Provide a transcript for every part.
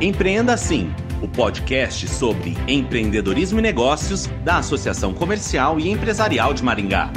Empreenda Assim, o podcast sobre empreendedorismo e negócios da Associação Comercial e Empresarial de Maringá.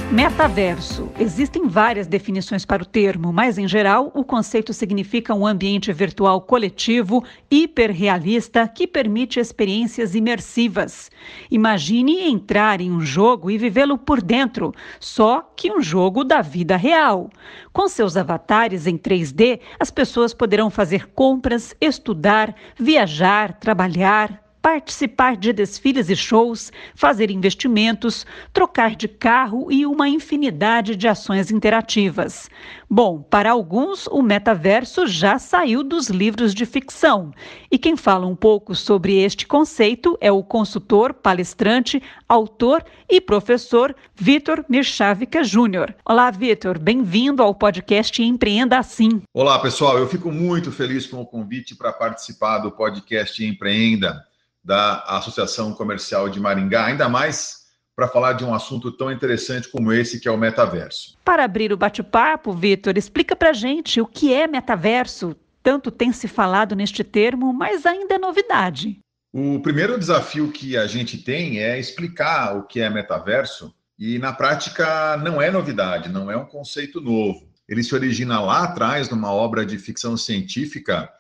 Metaverso. Existem várias definições para o termo, mas, em geral, o conceito significa um ambiente virtual coletivo, hiperrealista, que permite experiências imersivas. Imagine entrar em um jogo e vivê-lo por dentro, só que um jogo da vida real. Com seus avatares em 3D, as pessoas poderão fazer compras, estudar, viajar, trabalhar, participar de desfiles e shows, fazer investimentos, trocar de carro e uma infinidade de ações interativas. Bom, para alguns, o metaverso já saiu dos livros de ficção. E quem fala um pouco sobre este conceito é o consultor, palestrante, autor e professor Vitor Mirchavica Júnior. Olá, Vitor, bem-vindo ao podcast Empreenda Assim. Olá, pessoal, eu fico muito feliz com o convite para participar do podcast Empreenda da Associação Comercial de Maringá, ainda mais para falar de um assunto tão interessante como esse, que é o metaverso. Para abrir o bate-papo, Vitor, explica para a gente o que é metaverso. Tanto tem se falado neste termo, mas ainda é novidade. O primeiro desafio que a gente tem é explicar o que é metaverso, e na prática não é novidade, não é um conceito novo. Ele se origina lá atrás numa obra de ficção científica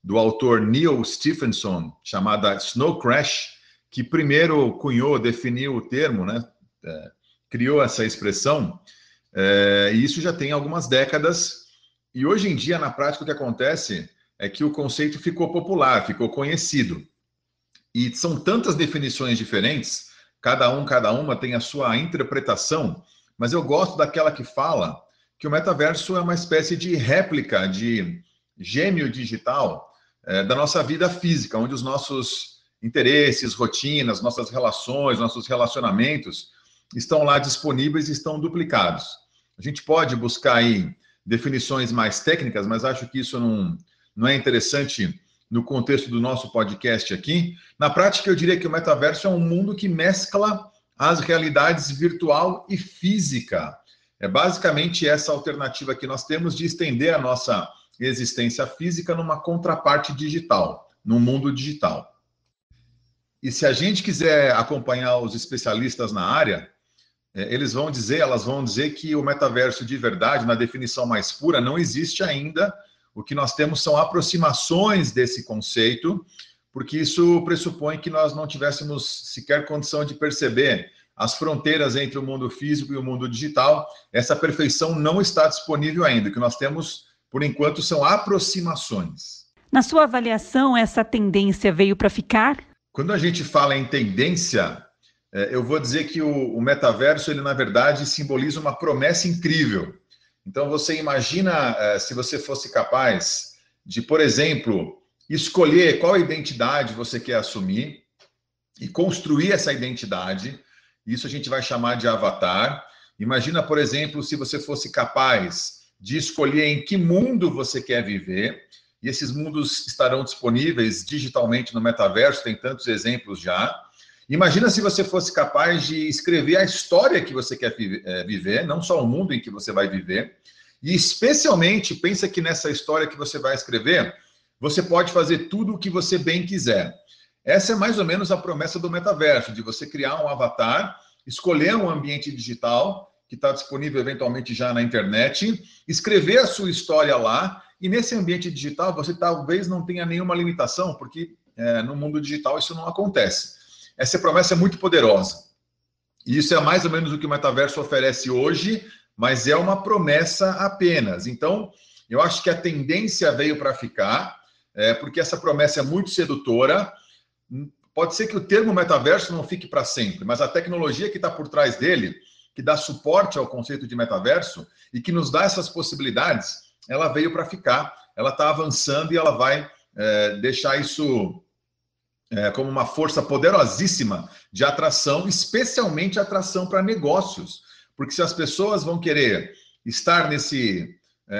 do autor Neal Stephenson, chamada Snow Crash, que primeiro cunhou, definiu o termo, né? Criou essa expressão, e isso já tem algumas décadas, e hoje em dia, na prática, o que acontece é que o conceito ficou popular, ficou conhecido. E são tantas definições diferentes, cada uma tem a sua interpretação, mas eu gosto daquela que fala que o metaverso é uma espécie de réplica, de gêmeo digital, da nossa vida física, onde os nossos interesses, rotinas, nossas relações, nossos relacionamentos estão lá disponíveis e estão duplicados. A gente pode buscar aí definições mais técnicas, mas acho que isso não é interessante no contexto do nosso podcast aqui. Na prática, eu diria que o metaverso é um mundo que mescla as realidades virtual e física. É basicamente essa alternativa que nós temos de estender a nossa existência física numa contraparte digital, num mundo digital. E se a gente quiser acompanhar os especialistas na área, elas vão dizer que o metaverso de verdade, na definição mais pura, não existe ainda. O que nós temos são aproximações desse conceito, porque isso pressupõe que nós não tivéssemos sequer condição de perceber as fronteiras entre o mundo físico e o mundo digital. Essa perfeição não está disponível ainda. O que nós temos, por enquanto, são aproximações. Na sua avaliação, essa tendência veio para ficar? Quando a gente fala em tendência, eu vou dizer que o metaverso, ele na verdade simboliza uma promessa incrível. Então você imagina se você fosse capaz de, por exemplo, escolher qual identidade você quer assumir e construir essa identidade. Isso a gente vai chamar de avatar. Imagina, por exemplo, se você fosse capaz de escolher em que mundo você quer viver, e esses mundos estarão disponíveis digitalmente no metaverso, tem tantos exemplos já. Imagina se você fosse capaz de escrever a história que você quer viver, não só o mundo em que você vai viver, e especialmente, pensa que nessa história que você vai escrever, você pode fazer tudo o que você bem quiser. Essa é mais ou menos a promessa do metaverso, de você criar um avatar, escolher um ambiente digital, que está disponível eventualmente já na internet, escrever a sua história lá, e nesse ambiente digital você talvez não tenha nenhuma limitação, porque no mundo digital isso não acontece. Essa promessa é muito poderosa. E isso é mais ou menos o que o metaverso oferece hoje, mas é uma promessa apenas. Então, eu acho que a tendência veio para ficar, porque essa promessa é muito sedutora. Pode ser que o termo metaverso não fique para sempre, mas a tecnologia que está por trás dele, que dá suporte ao conceito de metaverso e que nos dá essas possibilidades, ela veio para ficar, ela está avançando e ela vai deixar isso como uma força poderosíssima de atração, especialmente atração para negócios, porque se as pessoas vão querer estar nesse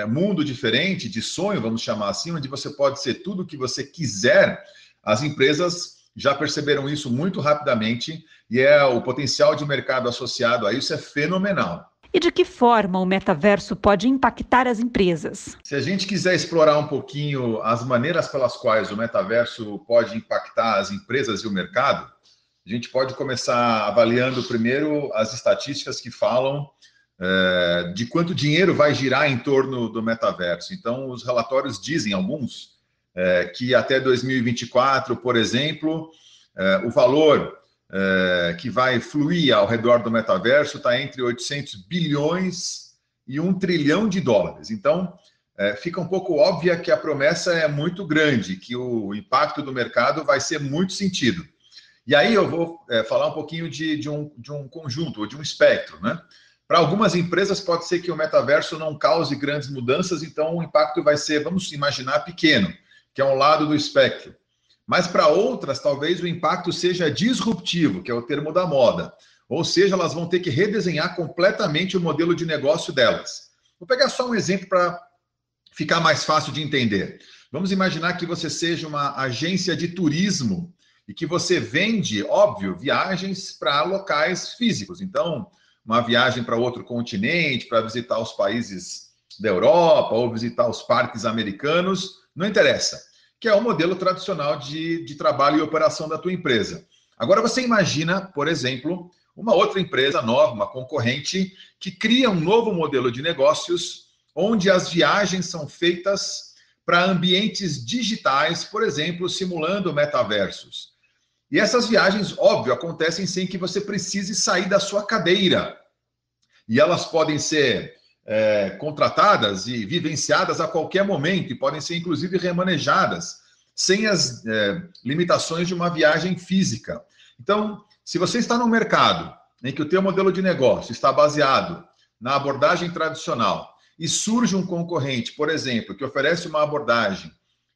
mundo diferente, de sonho, vamos chamar assim, onde você pode ser tudo o que você quiser, as empresas já perceberam isso muito rapidamente e o potencial de mercado associado a isso é fenomenal. E de que forma o metaverso pode impactar as empresas? Se a gente quiser explorar um pouquinho as maneiras pelas quais o metaverso pode impactar as empresas e o mercado, a gente pode começar avaliando primeiro as estatísticas que falam de quanto dinheiro vai girar em torno do metaverso. Então, os relatórios dizem, alguns, que até 2024, por exemplo, o valor que vai fluir ao redor do metaverso está entre 800 bilhões e 1 trilhão de dólares. Então, fica um pouco óbvia que a promessa é muito grande, que o impacto do mercado vai ser muito sentido. E aí eu vou falar um pouquinho de um conjunto, ou de um espectro, né? Para algumas empresas pode ser que o metaverso não cause grandes mudanças, então o impacto vai ser, vamos imaginar, pequeno, que é um lado do espectro. Mas para outras, talvez o impacto seja disruptivo, que é o termo da moda. Ou seja, elas vão ter que redesenhar completamente o modelo de negócio delas. Vou pegar só um exemplo para ficar mais fácil de entender. Vamos imaginar que você seja uma agência de turismo e que você vende, óbvio, viagens para locais físicos. Então, uma viagem para outro continente, para visitar os países da Europa ou visitar os parques americanos, não interessa, que é o modelo tradicional de trabalho e operação da tua empresa. Agora você imagina, por exemplo, uma outra empresa nova, uma concorrente, que cria um novo modelo de negócios onde as viagens são feitas para ambientes digitais, por exemplo, simulando metaversos. E essas viagens, óbvio, acontecem sem que você precise sair da sua cadeira. E elas podem ser contratadas e vivenciadas a qualquer momento, e podem ser, inclusive, remanejadas, sem as limitações de uma viagem física. Então, se você está no mercado em que o teu modelo de negócio está baseado na abordagem tradicional e surge um concorrente, por exemplo, que oferece uma abordagem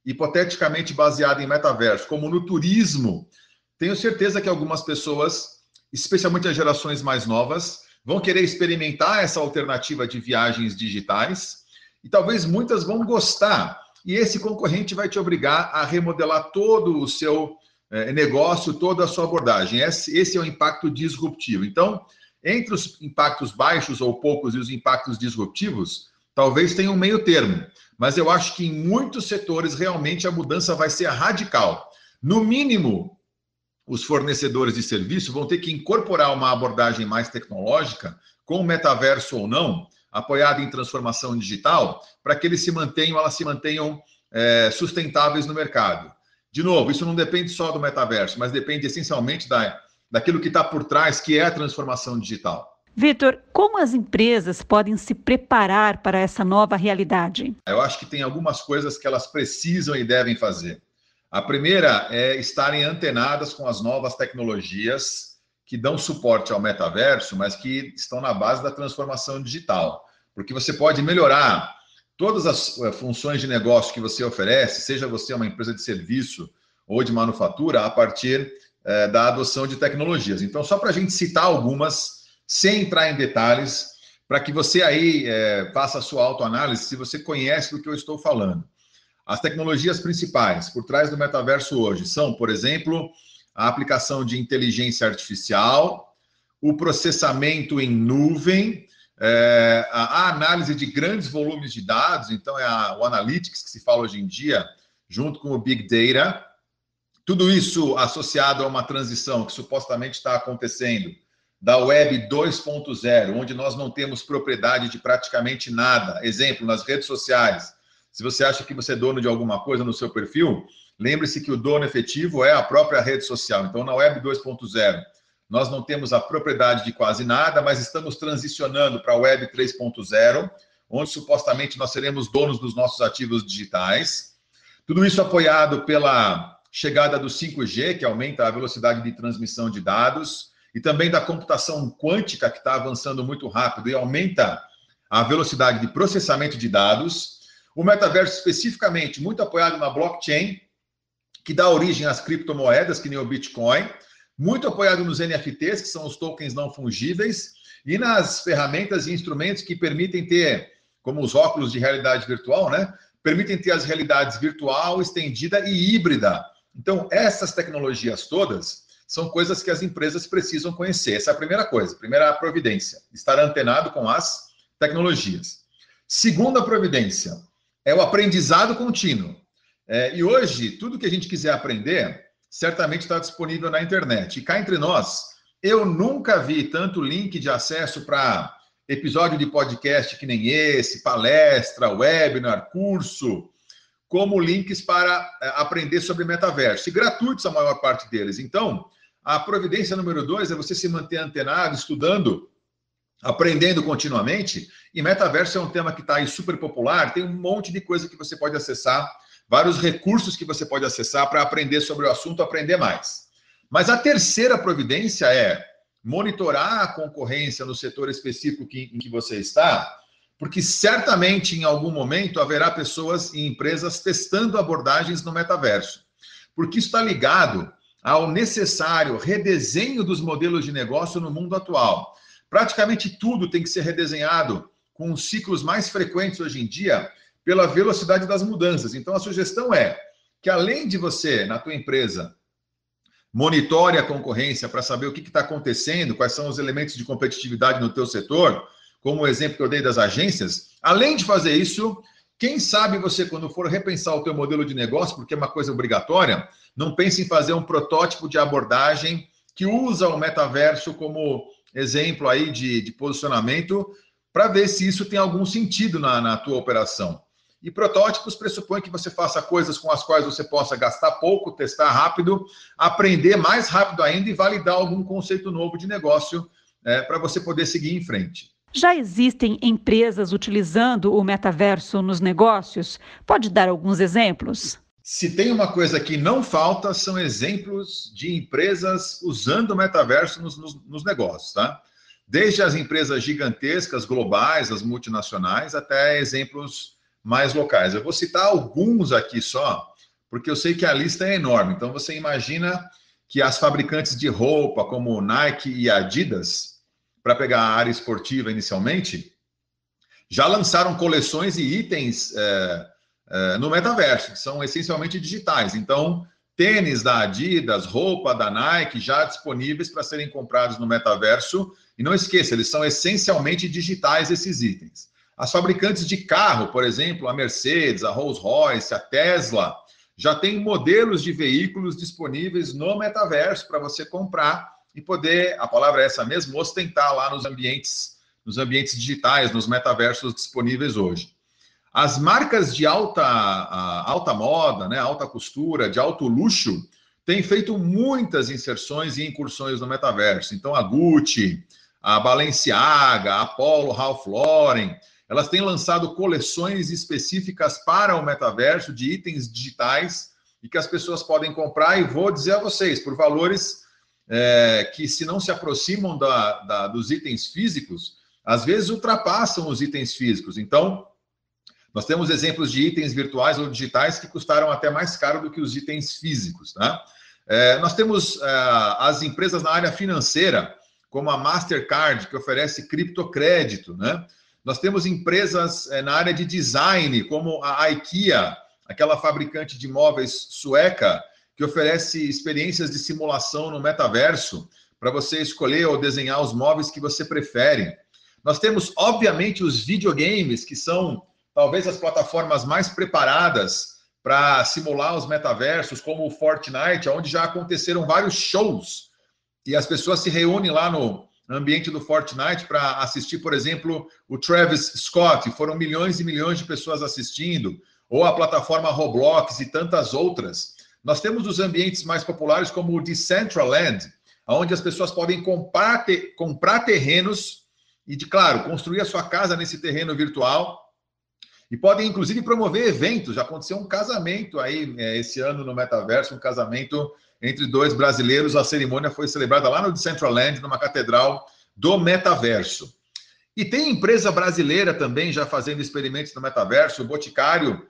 hipoteticamente baseada em metaverso, como no turismo, tenho certeza que algumas pessoas, especialmente as gerações mais novas, vão querer experimentar essa alternativa de viagens digitais e talvez muitas vão gostar. E esse concorrente vai te obrigar a remodelar todo o seu negócio, toda a sua abordagem. Esse é o impacto disruptivo. Então, entre os impactos baixos ou poucos e os impactos disruptivos, talvez tenha um meio termo. Mas eu acho que em muitos setores, realmente, a mudança vai ser radical. No mínimo, os fornecedores de serviço vão ter que incorporar uma abordagem mais tecnológica, com o metaverso ou não, apoiada em transformação digital, para que elas se mantenham sustentáveis no mercado. De novo, isso não depende só do metaverso, mas depende essencialmente daquilo que está por trás, que é a transformação digital. Vitor, como as empresas podem se preparar para essa nova realidade? Eu acho que tem algumas coisas que elas precisam e devem fazer. A primeira é estarem antenadas com as novas tecnologias que dão suporte ao metaverso, mas que estão na base da transformação digital. Porque você pode melhorar todas as funções de negócio que você oferece, seja você uma empresa de serviço ou de manufatura, a partir da adoção de tecnologias. Então, só para a gente citar algumas, sem entrar em detalhes, para que você aí faça a sua autoanálise, se você conhece do que eu estou falando. As tecnologias principais por trás do metaverso hoje são, por exemplo, a aplicação de inteligência artificial, o processamento em nuvem, a análise de grandes volumes de dados, então o Analytics que se fala hoje em dia, junto com o Big Data, tudo isso associado a uma transição que supostamente está acontecendo da Web 2.0, onde nós não temos propriedade de praticamente nada. Exemplo, nas redes sociais. Se você acha que você é dono de alguma coisa no seu perfil, lembre-se que o dono efetivo é a própria rede social. Então, na Web 2.0, nós não temos a propriedade de quase nada, mas estamos transicionando para a Web 3.0, onde supostamente nós seremos donos dos nossos ativos digitais. Tudo isso apoiado pela chegada do 5G, que aumenta a velocidade de transmissão de dados, e também da computação quântica, que está avançando muito rápido e aumenta a velocidade de processamento de dados. O metaverso, especificamente, muito apoiado na blockchain, que dá origem às criptomoedas, que nem o Bitcoin, muito apoiado nos NFTs, que são os tokens não fungíveis, e nas ferramentas e instrumentos que permitem ter, como os óculos de realidade virtual, né? Permitem ter as realidades virtual, estendida e híbrida. Então, essas tecnologias todas são coisas que as empresas precisam conhecer. Essa é a primeira coisa, primeira providência, estar antenado com as tecnologias. Segunda providência é o aprendizado contínuo. E hoje, tudo que a gente quiser aprender, certamente está disponível na internet. E cá entre nós, eu nunca vi tanto link de acesso para episódio de podcast que nem esse, palestra, webinar, curso, como links para aprender sobre metaverso. E gratuitos a maior parte deles. Então, a providência número 2 é você se manter antenado, estudando, aprendendo continuamente. E metaverso é um tema que está aí super popular. Tem um monte de coisa que você pode acessar, vários recursos que você pode acessar para aprender sobre o assunto, aprender mais. Mas a terceira providência é monitorar a concorrência no setor específico em que você está, porque certamente em algum momento haverá pessoas e empresas testando abordagens no metaverso. Porque isso está ligado ao necessário redesenho dos modelos de negócio no mundo atual. Praticamente tudo tem que ser redesenhado com os ciclos mais frequentes hoje em dia, pela velocidade das mudanças. Então, a sugestão é que, além de você, na tua empresa, monitore a concorrência para saber o que está acontecendo, quais são os elementos de competitividade no teu setor, como o exemplo que eu dei das agências, além de fazer isso, quem sabe você, quando for repensar o teu modelo de negócio, porque é uma coisa obrigatória, não pense em fazer um protótipo de abordagem que usa o metaverso como exemplo aí de posicionamento, para ver se isso tem algum sentido na tua operação. E protótipos pressupõem que você faça coisas com as quais você possa gastar pouco, testar rápido, aprender mais rápido ainda e validar algum conceito novo de negócio para você poder seguir em frente. Já existem empresas utilizando o metaverso nos negócios? Pode dar alguns exemplos? Se tem uma coisa que não falta, são exemplos de empresas usando o metaverso nos negócios, tá? Desde as empresas gigantescas, globais, as multinacionais, até exemplos mais locais. Eu vou citar alguns aqui só, porque eu sei que a lista é enorme. Então, você imagina que as fabricantes de roupa, como Nike e Adidas, para pegar a área esportiva inicialmente, já lançaram coleções e itens no metaverso, que são essencialmente digitais. Então, tênis da Adidas, roupa da Nike, já disponíveis para serem comprados no metaverso. E não esqueça, eles são essencialmente digitais, esses itens. As fabricantes de carro, por exemplo, a Mercedes, a Rolls-Royce, a Tesla, já têm modelos de veículos disponíveis no metaverso para você comprar e poder, a palavra é essa mesmo, ostentar lá nos ambientes digitais, nos metaversos disponíveis hoje. As marcas de alta moda, né, alta costura, de alto luxo, têm feito muitas inserções e incursões no metaverso. Então, a Gucci, a Balenciaga, a Polo, Ralph Lauren, elas têm lançado coleções específicas para o metaverso de itens digitais e que as pessoas podem comprar, e vou dizer a vocês, por valores que, se não se aproximam dos itens físicos, às vezes ultrapassam os itens físicos. Então, nós temos exemplos de itens virtuais ou digitais que custaram até mais caro do que os itens físicos, né? Nós temos as empresas na área financeira, como a Mastercard, que oferece criptocrédito, né? Nós temos empresas na área de design, como a IKEA, aquela fabricante de móveis sueca, que oferece experiências de simulação no metaverso, para você escolher ou desenhar os móveis que você prefere. Nós temos, obviamente, os videogames, que são talvez as plataformas mais preparadas para simular os metaversos, como o Fortnite, onde já aconteceram vários shows, e as pessoas se reúnem lá no ambiente do Fortnite para assistir, por exemplo, o Travis Scott, foram milhões e milhões de pessoas assistindo, ou a plataforma Roblox e tantas outras. Nós temos os ambientes mais populares, como o Decentraland, onde as pessoas podem comprar terrenos e, claro, construir a sua casa nesse terreno virtual, e podem, inclusive, promover eventos. Já aconteceu um casamento aí esse ano no metaverso, um casamento entre dois brasileiros. A cerimônia foi celebrada lá no Decentraland, numa catedral do metaverso. E tem empresa brasileira também já fazendo experimentos no metaverso. O Boticário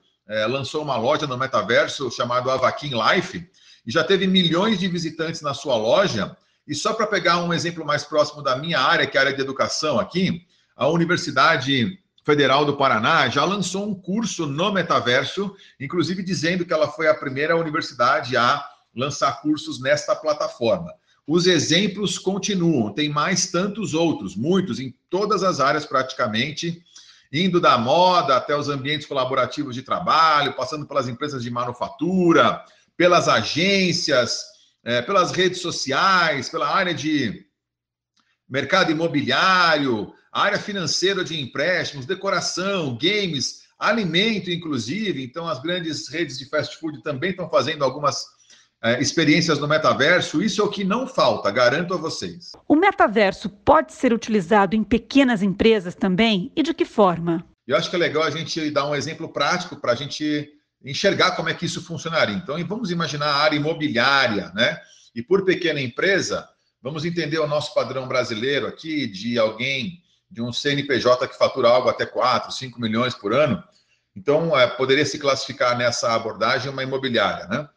lançou uma loja no metaverso chamada Avaquim Life, e já teve milhões de visitantes na sua loja. E só para pegar um exemplo mais próximo da minha área, que é a área de educação aqui, a Universidade Federal do Paraná já lançou um curso no metaverso, inclusive dizendo que ela foi a primeira universidade a lançar cursos nesta plataforma. os exemplos continuam. Tem mais tantos outros, muitos, em todas as áreas praticamente, indo da moda até os ambientes colaborativos de trabalho, passando pelas empresas de manufatura, pelas agências, pelas redes sociais, pela área de mercado imobiliário, área financeira de empréstimos, decoração, games, alimento, inclusive. Então, as grandes redes de fast food também estão fazendo algumas experiências no metaverso. Isso é o que não falta, garanto a vocês. O metaverso pode ser utilizado em pequenas empresas também? E de que forma? Eu acho que é legal a gente dar um exemplo prático para a gente enxergar como é que isso funcionaria. Então, vamos imaginar a área imobiliária, né? E por pequena empresa, vamos entender o nosso padrão brasileiro aqui de alguém, de um CNPJ que fatura algo até 4, 5 milhões por ano. Então, poderia se classificar nessa abordagem uma imobiliária, né?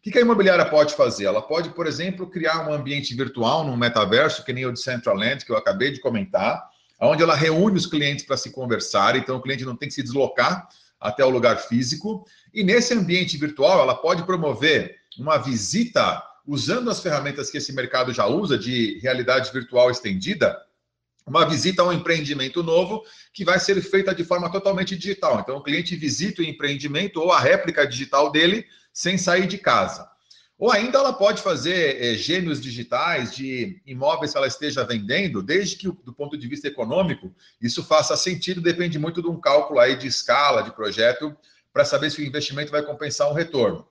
O que a imobiliária pode fazer? Ela pode, por exemplo, criar um ambiente virtual num metaverso, que nem o de Decentraland, que eu acabei de comentar, onde ela reúne os clientes para se conversar, então o cliente não tem que se deslocar até o lugar físico. E nesse ambiente virtual, ela pode promover uma visita usando as ferramentas que esse mercado já usa de realidade virtual estendida, uma visita a um empreendimento novo que vai ser feita de forma totalmente digital. Então, o cliente visita o empreendimento ou a réplica digital dele sem sair de casa. Ou ainda ela pode fazer gêmeos digitais de imóveis que ela esteja vendendo, desde que, do ponto de vista econômico, isso faça sentido, depende muito de um cálculo aí de escala, de projeto, para saber se o investimento vai compensar um retorno.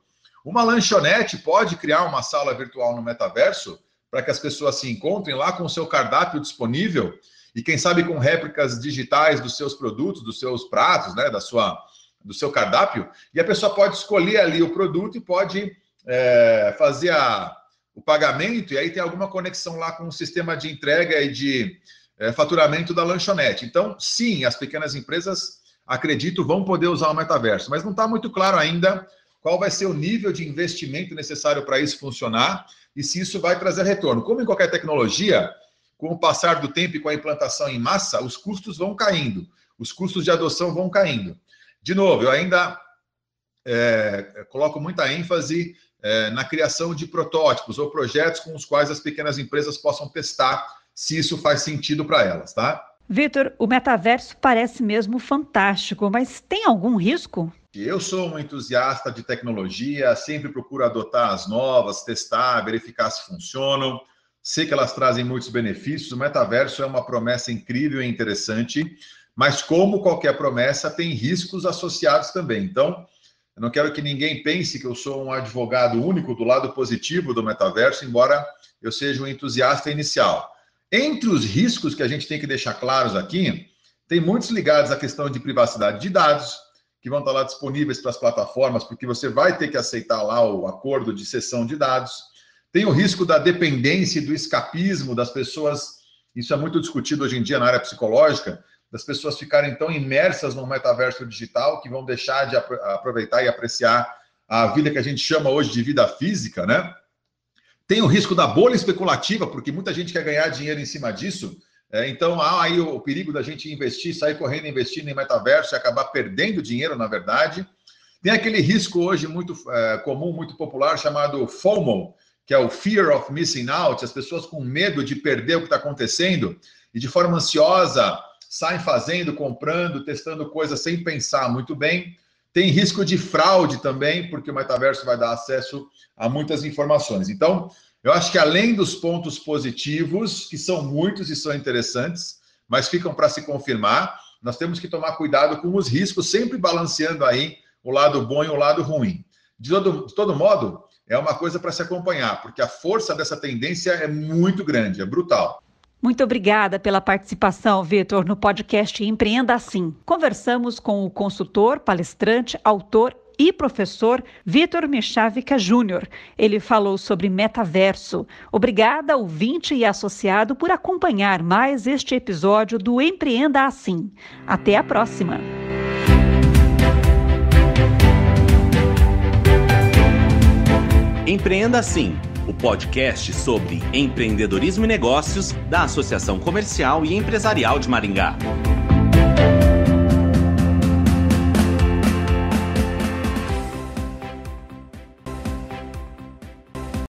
Uma lanchonete pode criar uma sala virtual no metaverso para que as pessoas se encontrem lá com o seu cardápio disponível e, quem sabe, com réplicas digitais dos seus produtos, dos seus pratos, né, do seu cardápio, e a pessoa pode escolher ali o produto e pode fazer o pagamento, e aí tem alguma conexão lá com o sistema de entrega e de faturamento da lanchonete. Então, sim, as pequenas empresas, acredito, vão poder usar o metaverso, mas não está muito claro ainda qual vai ser o nível de investimento necessário para isso funcionar e se isso vai trazer retorno. Como em qualquer tecnologia, com o passar do tempo e com a implantação em massa, os custos vão caindo, os custos de adoção vão caindo. De novo, eu ainda coloco muita ênfase na criação de protótipos ou projetos com os quais as pequenas empresas possam testar se isso faz sentido para elas, tá? Vitor, o metaverso parece mesmo fantástico, mas tem algum risco? Eu sou um entusiasta de tecnologia, sempre procuro adotar as novas, testar, verificar se funcionam. Sei que elas trazem muitos benefícios. O metaverso é uma promessa incrível e interessante, mas como qualquer promessa, tem riscos associados também. Então, eu não quero que ninguém pense que eu sou um advogado único do lado positivo do metaverso, embora eu seja um entusiasta inicial. Entre os riscos que a gente tem que deixar claros aqui, tem muitos ligados à questão de privacidade de dados, que vão estar lá disponíveis para as plataformas, porque você vai ter que aceitar lá o acordo de cessão de dados. Tem o risco da dependência e do escapismo das pessoas, isso é muito discutido hoje em dia na área psicológica, das pessoas ficarem tão imersas no metaverso digital que vão deixar de aproveitar e apreciar a vida que a gente chama hoje de vida física, né? Tem o risco da bolha especulativa, porque muita gente quer ganhar dinheiro em cima disso. Então, há aí o perigo da gente investir, sair correndo investindo em metaverso e acabar perdendo dinheiro, na verdade. Tem aquele risco hoje muito comum, muito popular, chamado FOMO, que é o Fear of Missing Out, as pessoas com medo de perder o que está acontecendo e de forma ansiosa saem fazendo, comprando, testando coisas sem pensar muito bem. Tem risco de fraude também, porque o metaverso vai dar acesso a muitas informações. Então, eu acho que além dos pontos positivos, que são muitos e são interessantes, mas ficam para se confirmar, nós temos que tomar cuidado com os riscos, sempre balanceando aí o lado bom e o lado ruim. De todo modo, é uma coisa para se acompanhar, porque a força dessa tendência é muito grande, é brutal. Muito obrigada pela participação, Vitor, no podcast Empreenda Assim. Conversamos com o consultor, palestrante, autor e professor Vitor Michalvica Júnior. Ele falou sobre metaverso. Obrigada, ouvinte e associado, por acompanhar mais este episódio do Empreenda Assim. Até a próxima! Empreenda Assim, o podcast sobre empreendedorismo e negócios da Associação Comercial e Empresarial de Maringá.